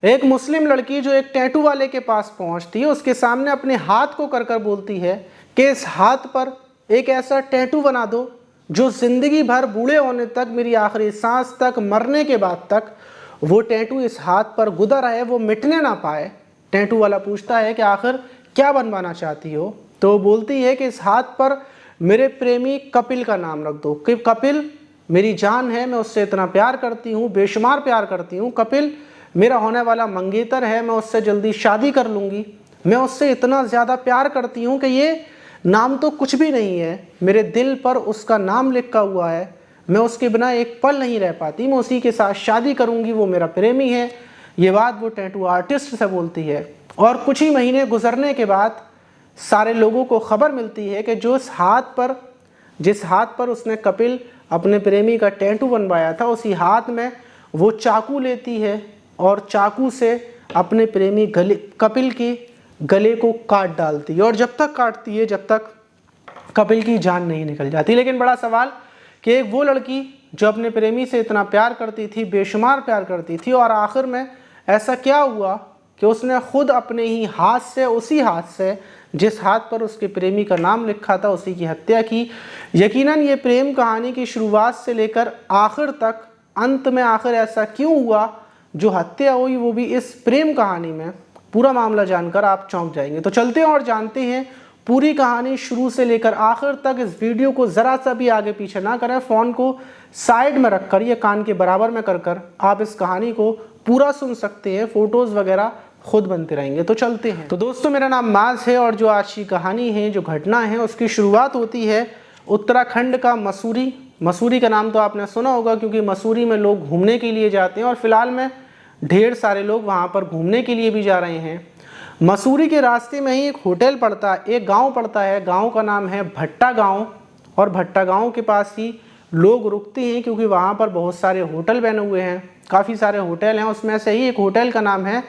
एक मुस्लिम लड़की जो एक टैटू वाले के पास पहुंचती है, उसके सामने अपने हाथ को कर कर बोलती है कि इस हाथ पर एक ऐसा टैटू बना दो जो जिंदगी भर बूढ़े होने तक, मेरी आखिरी सांस तक, मरने के बाद तक वो टैटू इस हाथ पर गुदर है, वो मिटने ना पाए। टैटू वाला पूछता है कि आखिर क्या बनवाना चाहती हो? तो वो बोलती है कि इस हाथ पर मेरे प्रेमी कपिल का नाम रख दो कि कपिल मेरी जान है, मैं उससे इतना प्यार करती हूँ, बेशुमार प्यार करती हूँ। कपिल मेरा होने वाला मंगेतर है, मैं उससे जल्दी शादी कर लूँगी। मैं उससे इतना ज़्यादा प्यार करती हूँ कि ये नाम तो कुछ भी नहीं है, मेरे दिल पर उसका नाम लिखा हुआ है। मैं उसके बिना एक पल नहीं रह पाती, मैं उसी के साथ शादी करूँगी, वो मेरा प्रेमी है। ये बात वो टैटू आर्टिस्ट से बोलती है। और कुछ ही महीने गुजरने के बाद सारे लोगों को खबर मिलती है कि जिस हाथ पर उसने कपिल अपने प्रेमी का टैटू बनवाया था, उसी हाथ में वो चाकू लेती है और चाकू से अपने प्रेमी कपिल के गले को काट डालती है। और जब तक काटती है जब तक कपिल की जान नहीं निकल जाती। लेकिन बड़ा सवाल कि एक वो लड़की जो अपने प्रेमी से इतना प्यार करती थी, बेशुमार प्यार करती थी, और आखिर में ऐसा क्या हुआ कि उसने खुद अपने ही हाथ से, उसी हाथ से जिस हाथ पर उसके प्रेमी का नाम लिखा था, उसी की हत्या की। यकीनन ये प्रेम कहानी की शुरुआत से लेकर आखिर तक, अंत में आखिर ऐसा क्यों हुआ जो हत्या हुई, वो भी इस प्रेम कहानी में। पूरा मामला जानकर आप चौंक जाएंगे। तो चलते हैं और जानते हैं पूरी कहानी शुरू से लेकर आखिर तक। इस वीडियो को ज़रा सा भी आगे पीछे ना करें, फ़ोन को साइड में रखकर, ये कान के बराबर में कर आप इस कहानी को पूरा सुन सकते हैं। फ़ोटोज़ वगैरह खुद बनते रहेंगे। तो चलते हैं। तो दोस्तों, मेरा नाम माज है और जो आज की कहानी है, जो घटना है, उसकी शुरुआत होती है उत्तराखंड का मसूरी। मसूरी का नाम तो आपने सुना होगा क्योंकि मसूरी में लोग घूमने के लिए जाते हैं और फिलहाल में ढेर सारे लोग वहाँ पर घूमने के लिए भी जा रहे हैं। मसूरी के रास्ते में ही एक होटल पड़ता है, एक गांव पड़ता है। गांव का नाम है भट्टा गांव। और भट्टा गांव के पास ही लोग रुकते हैं क्योंकि वहाँ पर बहुत सारे होटल बने हुए हैं, काफ़ी सारे होटल हैं। उसमें से ही एक होटल का नाम है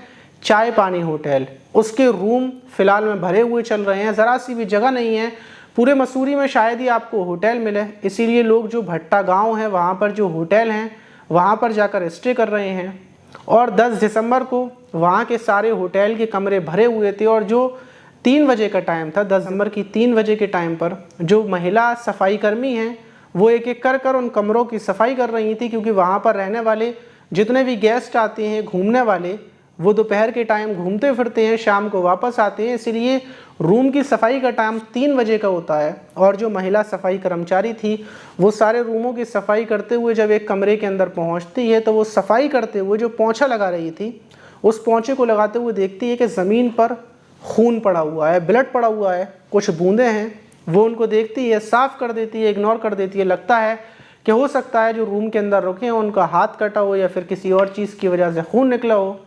चाय पानी होटल। उसके रूम फिलहाल में भरे हुए चल रहे हैं, ज़रा सी भी जगह नहीं है। पूरे मसूरी में शायद ही आपको होटल मिले, इसीलिए लोग जो भट्टा गांव है वहाँ पर जो होटल हैं वहाँ पर जाकर स्टे कर रहे हैं। और 10 दिसंबर को वहाँ के सारे होटल के कमरे भरे हुए थे। और जो 3 बजे का टाइम था, 10 दिसंबर की 3 बजे के टाइम पर जो महिला सफाई कर्मी हैं वो एक एक कर उन कमरों की सफाई कर रही थी, क्योंकि वहाँ पर रहने वाले जितने भी गेस्ट आते हैं घूमने वाले, वो दोपहर के टाइम घूमते फिरते हैं, शाम को वापस आते हैं, इसलिए रूम की सफाई का टाइम 3 बजे का होता है। और जो महिला सफाई कर्मचारी थी वो सारे रूमों की सफाई करते हुए जब एक कमरे के अंदर पहुंचती है तो वो सफाई करते हुए जो पोंछा लगा रही थी, उस पोंछे को लगाते हुए देखती है कि ज़मीन पर खून पड़ा हुआ है, ब्लड पड़ा हुआ है, कुछ बूंदें हैं। वो उनको देखती है, साफ़ कर देती है, इग्नोर कर देती है। लगता है कि हो सकता है जो रूम के अंदर रुके हैं उनका हाथ कटा हो या फिर किसी और चीज़ की वजह से खून निकला हो।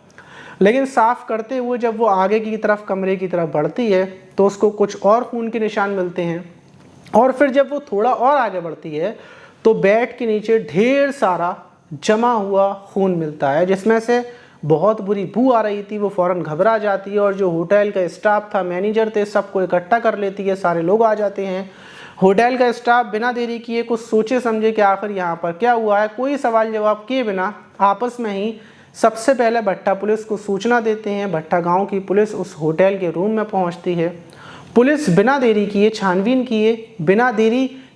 लेकिन साफ़ करते हुए जब वो आगे की तरफ, कमरे की तरफ बढ़ती है तो उसको कुछ और खून के निशान मिलते हैं। और फिर जब वो थोड़ा और आगे बढ़ती है तो बेड के नीचे ढेर सारा जमा हुआ खून मिलता है, जिसमें से बहुत बुरी बू आ रही थी। वो फ़ौरन घबरा जाती है और जो होटल का स्टाफ था, मैनेजर थे, सबको इकट्ठा कर लेती है। सारे लोग आ जाते हैं। होटल का स्टाफ बिना देरी किए, कुछ सोचे समझे कि आखिर यहाँ पर क्या हुआ है, कोई सवाल जवाब किए बिना आपस में ही सबसे पहले भट्टा पुलिस को सूचना देते हैं। भट्टा गांव की पुलिस उस होटल के रूम में पहुंचती है। पुलिस बिना देरी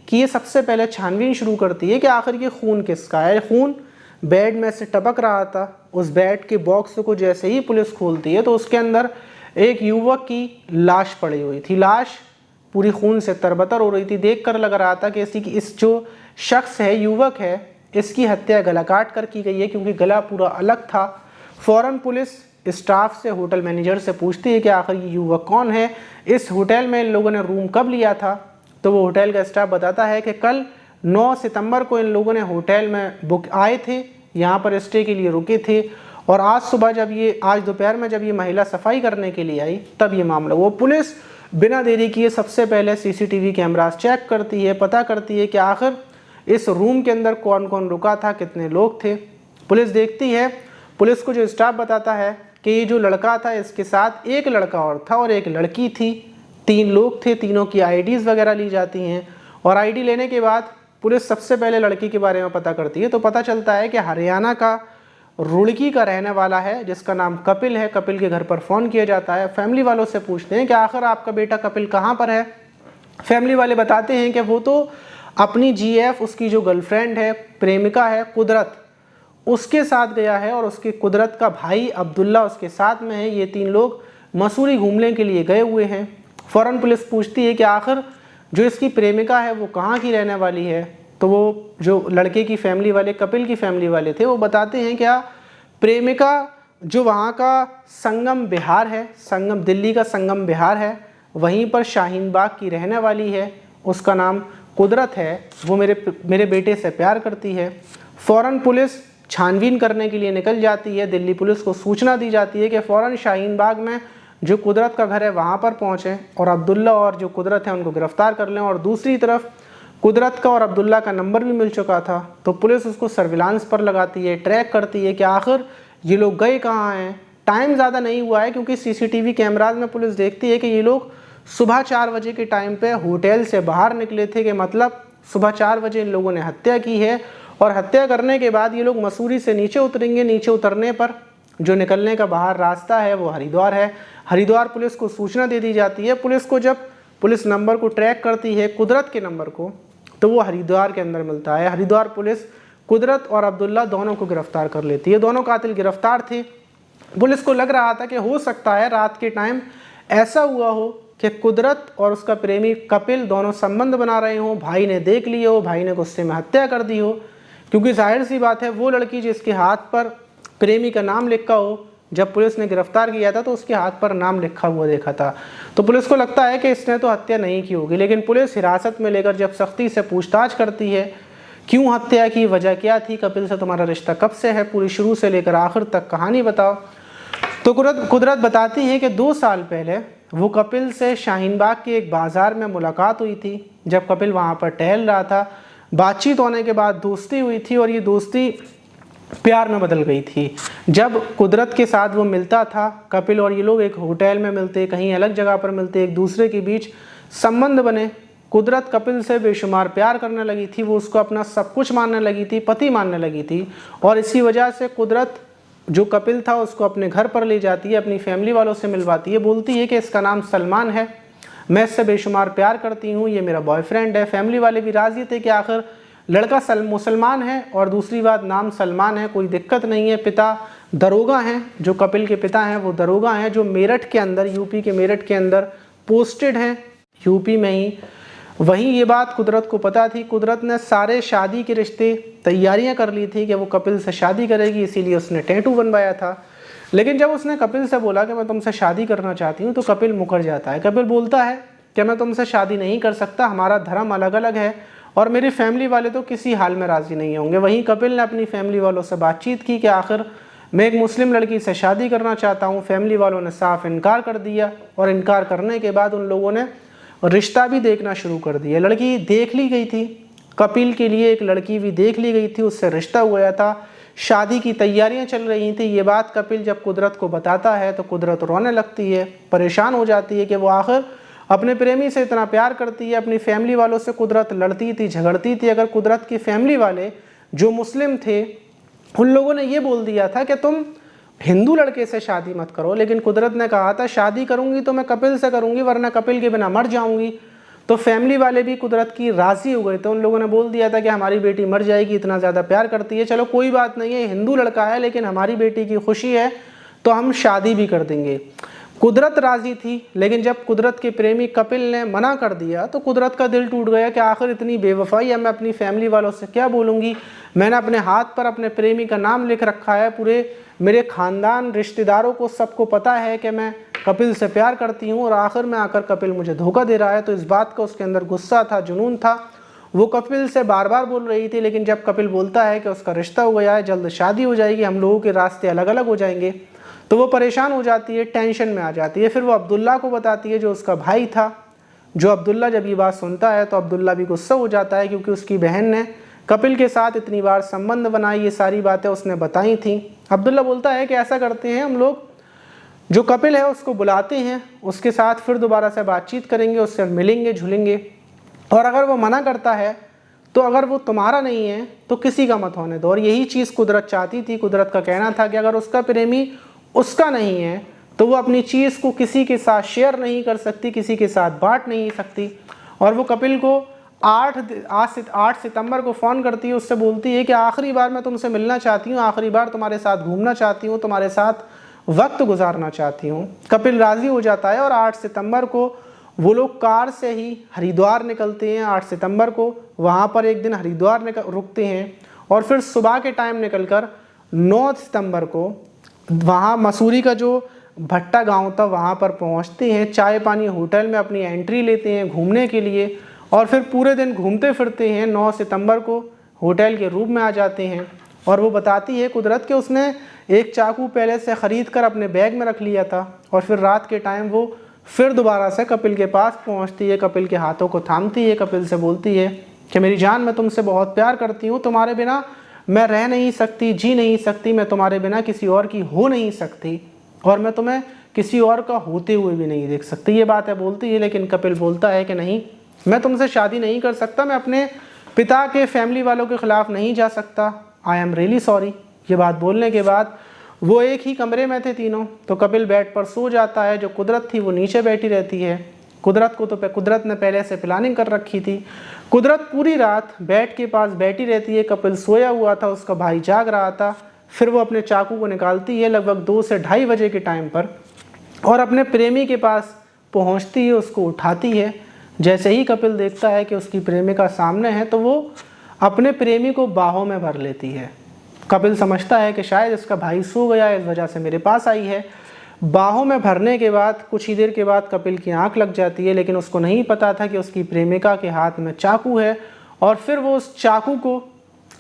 किए सबसे पहले छानबीन शुरू करती है कि आखिर ये खून किसका है। खून बेड में से टपक रहा था। उस बेड के बॉक्स को जैसे ही पुलिस खोलती है तो उसके अंदर एक युवक की लाश पड़ी हुई थी। लाश पूरी खून से तरबतर हो रही थी। देखकर लग रहा था कि इस जो शख्स है, युवक है, इसकी हत्या गला काट कर की गई है, क्योंकि गला पूरा अलग था। फौरन पुलिस स्टाफ से, होटल मैनेजर से पूछती है कि आखिर ये युवक कौन है, इस होटल में इन लोगों ने रूम कब लिया था। तो वो होटल का स्टाफ बताता है कि कल 9 सितंबर को इन लोगों ने होटल में बुक आए थे, यहाँ पर स्टे के लिए रुके थे। और आज दोपहर में जब ये महिला सफाई करने के लिए आई तब ये मामला। वो पुलिस बिना देरी किए सबसे पहले CCTV कैमरास चेक करती है, पता करती है कि आखिर इस रूम के अंदर कौन कौन रुका था, कितने लोग थे। पुलिस देखती है, पुलिस को जो स्टाफ बताता है कि ये जो लड़का था, इसके साथ एक लड़का और था और एक लड़की थी। 3 लोग थे। तीनों की IDs वगैरह ली जाती हैं। और ID लेने के बाद पुलिस सबसे पहले लड़की के बारे में पता करती है। तो पता चलता है कि हरियाणा का रुड़की का रहने वाला है जिसका नाम कपिल है। कपिल के घर पर फ़ोन किया जाता है। फैमिली वालों से पूछते हैं कि आखिर आपका बेटा कपिल कहाँ पर है। फैमिली वाले बताते हैं कि वो तो अपनी जीएफ, उसकी जो गर्लफ्रेंड है, प्रेमिका है कुदरत, उसके साथ गया है और उसकी कुदरत का भाई अब्दुल्ला उसके साथ में है। ये 3 लोग मसूरी घूमने के लिए गए हुए हैं। फ़ौरन पुलिस पूछती है कि आखिर जो इसकी प्रेमिका है वो कहाँ की रहने वाली है। तो वो जो लड़के की फैमिली वाले, कपिल की फैमिली वाले थे, वो बताते हैं क्या प्रेमिका जो वहाँ का संगम बिहार है, संगम दिल्ली का संगम बिहार है, वहीं पर शाहीन बाग की रहने वाली है, उसका नाम कुदरत है, वो मेरे बेटे से प्यार करती है। फ़ौरन पुलिस छानबीन करने के लिए निकल जाती है। दिल्ली पुलिस को सूचना दी जाती है कि फ़ौरन शाहीन बाग में जो कुदरत का घर है वहाँ पर पहुँचें और अब्दुल्ला और जो कुदरत है उनको गिरफ़्तार कर लें। और दूसरी तरफ कुदरत का और अब्दुल्ला का नंबर भी मिल चुका था, तो पुलिस उसको सर्विलांस पर लगाती है, ट्रैक करती है कि आखिर ये लोग गए कहाँ हैं। टाइम ज़्यादा नहीं हुआ है क्योंकि सीसीटीवी कैमराज में पुलिस देखती है कि ये लोग सुबह 4 बजे के टाइम पे होटल से बाहर निकले थे, कि मतलब सुबह 4 बजे इन लोगों ने हत्या की है और हत्या करने के बाद ये लोग मसूरी से नीचे उतरेंगे। नीचे उतरने पर जो निकलने का बाहर रास्ता है वो हरिद्वार है। हरिद्वार पुलिस को सूचना दे दी जाती है। पुलिस को जब पुलिस नंबर को ट्रैक करती है, कुदरत के नंबर को, तो वो हरिद्वार के अंदर मिलता है। हरिद्वार पुलिस कुदरत और अब्दुल्ला दोनों को गिरफ्तार कर लेती है। दोनों कातिल गिरफ्तार थे। पुलिस को लग रहा था कि हो सकता है रात के टाइम ऐसा हुआ हो कि कुदरत और उसका प्रेमी कपिल दोनों संबंध बना रहे हों, भाई ने देख लिए हो, भाई ने गुस्से में हत्या कर दी हो, क्योंकि जाहिर सी बात है वो लड़की जिसके हाथ पर प्रेमी का नाम लिखा हो, जब पुलिस ने गिरफ्तार किया था तो उसके हाथ पर नाम लिखा हुआ देखा था। तो पुलिस को लगता है कि इसने तो हत्या नहीं की होगी। लेकिन पुलिस हिरासत में लेकर जब सख्ती से पूछताछ करती है, क्यों हत्या की, वजह क्या थी, कपिल से तुम्हारा रिश्ता कब से है, पूरी शुरू से लेकर आखिर तक कहानी बताओ। तो कुदरत बताती है कि 2 साल पहले वो कपिल से शाहीन बाग के एक बाज़ार में मुलाकात हुई थी। जब कपिल वहाँ पर टहल रहा था, बातचीत होने के बाद दोस्ती हुई थी और ये दोस्ती प्यार में बदल गई थी। जब कुदरत के साथ वो मिलता था, कपिल और ये लोग एक होटल में मिलते, कहीं अलग जगह पर मिलते, एक दूसरे के बीच संबंध बने। कुदरत कपिल से बेशुमार प्यार करने लगी थी, वो उसको अपना सब कुछ मानने लगी थी, पति मानने लगी थी। और इसी वजह से कुदरत जो कपिल था उसको अपने घर पर ले जाती है, अपनी फैमिली वालों से मिलवाती है, बोलती है कि इसका नाम सलमान है, मैं इससे बेशुमार प्यार करती हूँ, ये मेरा बॉयफ्रेंड है। फैमिली वाले भी राज़ी थे कि आखिर लड़का मुसलमान है और दूसरी बात नाम सलमान है, कोई दिक्कत नहीं है। पिता दरोगा हैं, जो कपिल के पिता हैं वो दरोगा हैं, जो मेरठ के अंदर, यूपी के मेरठ के अंदर पोस्टेड हैं, यूपी में ही। वहीं ये बात कुदरत को पता थी। कुदरत ने सारे शादी के रिश्ते तैयारियां कर ली थी कि वो कपिल से शादी करेगी, इसीलिए उसने टैटू बनवाया था। लेकिन जब उसने कपिल से बोला कि मैं तुमसे शादी करना चाहती हूँ, तो कपिल मुकर जाता है। कपिल बोलता है कि मैं तुमसे शादी नहीं कर सकता, हमारा धर्म अलग अलग है और मेरी फैमिली वाले तो किसी हाल में राज़ी नहीं होंगे। वहीं कपिल ने अपनी फैमिली वालों से बातचीत की कि आखिर मैं एक मुस्लिम लड़की से शादी करना चाहता हूँ। फैमिली वालों ने साफ इनकार कर दिया और इनकार करने के बाद उन लोगों ने रिश्ता भी देखना शुरू कर दिया। लड़की देख ली गई थी, कपिल के लिए एक लड़की भी देख ली गई थी, उससे रिश्ता हुआ था, शादी की तैयारियां चल रही थी। ये बात कपिल जब कुदरत को बताता है तो कुदरत रोने लगती है, परेशान हो जाती है कि वो आखिर अपने प्रेमी से इतना प्यार करती है। अपनी फैमिली वालों से कुदरत लड़ती थी, झगड़ती थी। अगर कुदरत की फैमिली वाले जो मुस्लिम थे उन लोगों ने ये बोल दिया था कि तुम हिंदू लड़के से शादी मत करो, लेकिन कुदरत ने कहा था शादी करूंगी तो मैं कपिल से करूंगी, वरना कपिल के बिना मर जाऊंगी। तो फैमिली वाले भी कुदरत की राज़ी हो गए थे। उन लोगों ने बोल दिया था कि हमारी बेटी मर जाएगी, इतना ज़्यादा प्यार करती है, चलो कोई बात नहीं है, हिंदू लड़का है लेकिन हमारी बेटी की खुशी है तो हम शादी भी कर देंगे। कुदरत राज़ी थी, लेकिन जब कुदरत के प्रेमी कपिल ने मना कर दिया तो कुदरत का दिल टूट गया कि आखिर इतनी बेवफाई है, मैं अपनी फैमिली वालों से क्या बोलूँगी। मैंने अपने हाथ पर अपने प्रेमी का नाम लिख रखा है, पूरे मेरे ख़ानदान रिश्तेदारों को सबको पता है कि मैं कपिल से प्यार करती हूँ और आखिर में आकर कपिल मुझे धोखा दे रहा है। तो इस बात का उसके अंदर गुस्सा था, जुनून था। वो कपिल से बार बार बोल रही थी, लेकिन जब कपिल बोलता है कि उसका रिश्ता हो गया है, जल्द शादी हो जाएगी, हम लोगों के रास्ते अलग अलग हो जाएंगे, तो वो परेशान हो जाती है, टेंशन में आ जाती है। फिर वो अब्दुल्ला को बताती है जो उसका भाई था। जो अब्दुल्ला जब ये बात सुनता है तो अब्दुल्ला भी गुस्सा हो जाता है, क्योंकि उसकी बहन ने कपिल के साथ इतनी बार संबंध बनाई, ये सारी बातें उसने बताई थी। अब्दुल्ला बोलता है कि ऐसा करते हैं हम लोग, जो कपिल है उसको बुलाते हैं, उसके साथ फिर दोबारा से बातचीत करेंगे, उससे मिलेंगे झुलेंगे, और अगर वो मना करता है तो अगर वो तुम्हारा नहीं है तो किसी का मत होने दो। और यही चीज़ कुदरत चाहती थी। कुदरत का कहना था कि अगर उसका प्रेमी उसका नहीं है तो वो अपनी चीज़ को किसी के साथ शेयर नहीं कर सकती, किसी के साथ बांट नहीं सकती। और वो कपिल को 8 सितंबर को फ़ोन करती है, उससे बोलती है कि आखिरी बार मैं तुमसे मिलना चाहती हूँ, आखिरी बार तुम्हारे साथ घूमना चाहती हूँ, तुम्हारे साथ वक्त गुजारना चाहती हूँ। कपिल राज़ी हो जाता है और 8 सितंबर को वो लोग कार से ही हरिद्वार निकलते हैं। 8 सितंबर को वहाँ पर एक दिन हरिद्वार रुकते हैं और फिर सुबह के टाइम निकलकर 9 सितंबर को वहाँ मसूरी का जो भट्टा गांव था वहाँ पर पहुँचते हैं। चाय पानी होटल में अपनी एंट्री लेते हैं घूमने के लिए और फिर पूरे दिन घूमते फिरते हैं। 9 सितंबर को होटल के रूम में आ जाते हैं और वो बताती है कुदरत कि उसने एक चाकू पहले से ख़रीद कर अपने बैग में रख लिया था। और फिर रात के टाइम वो फिर दोबारा से कपिल के पास पहुंचती है, कपिल के हाथों को थामती है, कपिल से बोलती है कि मेरी जान, मैं तुमसे बहुत प्यार करती हूँ, तुम्हारे बिना मैं रह नहीं सकती, जी नहीं सकती, मैं तुम्हारे बिना किसी और की हो नहीं सकती और मैं तुम्हें किसी और का होते हुए भी नहीं देख सकती। ये बात है बोलती है, लेकिन कपिल बोलता है कि नहीं, मैं तुमसे शादी नहीं कर सकता, मैं अपने पिता के फैमिली वालों के ख़िलाफ़ नहीं जा सकता, आई एम रियली सॉरी। ये बात बोलने के बाद वो एक ही कमरे में थे तीनों, तो कपिल बेड पर सो जाता है। जो कुदरत थी वो नीचे बैठी रहती है। कुदरत ने पहले से प्लानिंग कर रखी थी। कुदरत पूरी रात बेड के पास बैठी रहती है। कपिल सोया हुआ था, उसका भाई जाग रहा था। फिर वो अपने चाकू को निकालती है लगभग 2 से ढाई बजे के टाइम पर और अपने प्रेमी के पास पहुंचती है, उसको उठाती है। जैसे ही कपिल देखता है कि उसकी प्रेमिका सामने है तो वो अपने प्रेमी को बाहों में भर लेती है। कपिल समझता है कि शायद इसका भाई सो गया, इस वजह से मेरे पास आई है। बाहों में भरने के बाद कुछ ही देर के बाद कपिल की आंख लग जाती है, लेकिन उसको नहीं पता था कि उसकी प्रेमिका के हाथ में चाकू है। और फिर वो उस चाकू को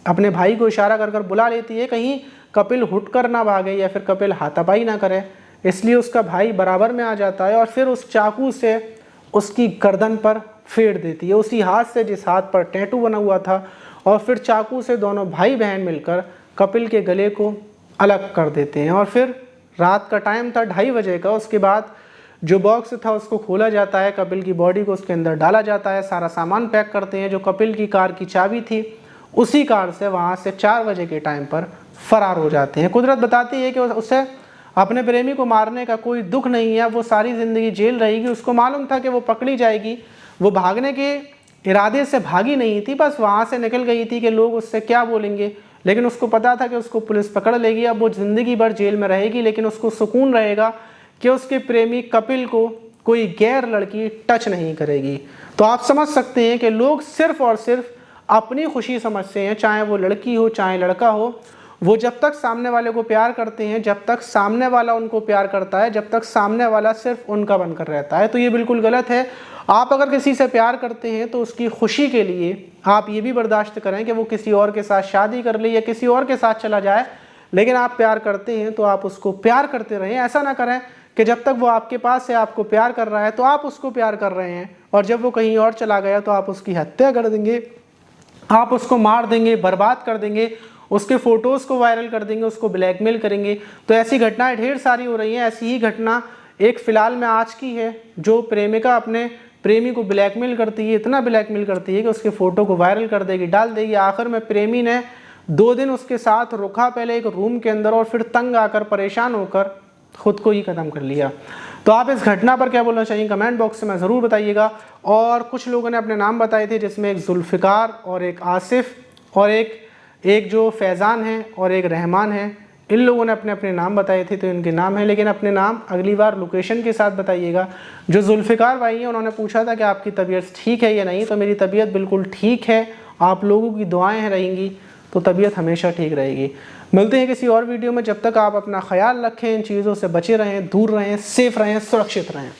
अपने भाई को इशारा कर बुला लेती है, कहीं कपिल हुट कर ना भागे या फिर कपिल हाथापाई ना करे। इसलिए उसका भाई बराबर में आ जाता है और फिर उस चाकू से उसकी गर्दन पर फेर देती है, उसी हाथ से जिस हाथ पर टैटू बना हुआ था। और फिर चाकू से दोनों भाई बहन मिलकर कपिल के गले को अलग कर देते हैं। और फिर रात का टाइम था 2:30 बजे का। उसके बाद जो बॉक्स था उसको खोला जाता है, कपिल की बॉडी को उसके अंदर डाला जाता है, सारा सामान पैक करते हैं। जो कपिल की कार की चाबी थी उसी कार से वहाँ से 4 बजे के टाइम पर फरार हो जाते हैं। कुदरत बताती है कि उसे अपने प्रेमी को मारने का कोई दुख नहीं है, वो सारी ज़िंदगी जेल रहेगी। उसको मालूम था कि वो पकड़ी जाएगी। वो भागने के इरादे से भागी नहीं थी, बस वहाँ से निकल गई थी कि लोग उससे क्या बोलेंगे, लेकिन उसको पता था कि उसको पुलिस पकड़ लेगी। अब वो ज़िंदगी भर जेल में रहेगी, लेकिन उसको सुकून रहेगा कि उसके प्रेमी कपिल को कोई गैर लड़की टच नहीं करेगी। तो आप समझ सकते हैं कि लोग सिर्फ़ और सिर्फ अपनी खुशी समझते हैं, चाहे वो लड़की हो चाहे लड़का हो। वो जब तक सामने वाले को प्यार करते हैं, जब तक सामने वाला उनको प्यार करता है, जब तक सामने वाला सिर्फ उनका बनकर रहता है। तो ये बिल्कुल गलत है। आप अगर किसी से प्यार करते हैं तो उसकी खुशी के लिए आप ये भी बर्दाश्त करें कि वो किसी और के साथ शादी कर ले या किसी और के साथ चला जाए, लेकिन आप प्यार करते हैं तो आप उसको प्यार करते रहें। ऐसा ना करें कि जब तक वो आपके पास है, आपको प्यार कर रहा है, तो आप उसको प्यार कर रहे हैं और जब वो कहीं और चला गया तो आप उसकी हत्या कर देंगे, आप उसको मार देंगे, बर्बाद कर देंगे, उसके फ़ोटोज़ को वायरल कर देंगे, उसको ब्लैकमेल करेंगे। तो ऐसी घटनाएं ढेर सारी हो रही हैं। ऐसी ही घटना एक फ़िलहाल में आज की है, जो प्रेमिका अपने प्रेमी को ब्लैकमेल करती है, इतना ब्लैकमेल करती है कि उसके फ़ोटो को वायरल कर देगी, डाल देगी। आखिर में प्रेमी ने 2 दिन उसके साथ रुका, पहले एक रूम के अंदर, और फिर तंग आकर परेशान होकर ख़ुद को ही ख़त्म कर लिया। तो आप इस घटना पर क्या बोलना चाहिए कमेंट बॉक्स में ज़रूर बताइएगा। और कुछ लोगों ने अपने नाम बताए थे, जिसमें एक जुल्फ़िकार और एक आसिफ और एक जो फैज़ान है और एक रहमान है। इन लोगों ने अपने अपने नाम बताए थे, तो इनके नाम हैं, लेकिन अपने नाम अगली बार लोकेशन के साथ बताइएगा। जो जुल्फ़िकार भाई हैं, उन्होंने पूछा था कि आपकी तबीयत ठीक है या नहीं, तो मेरी तबीयत बिल्कुल ठीक है। आप लोगों की दुआएं रहेंगी तो तबीयत हमेशा ठीक रहेगी। मिलते हैं किसी और वीडियो में। जब तक आप अपना ख्याल रखें, इन चीज़ों से बचे रहें, दूर रहें, सेफ़ रहें, सुरक्षित रहें।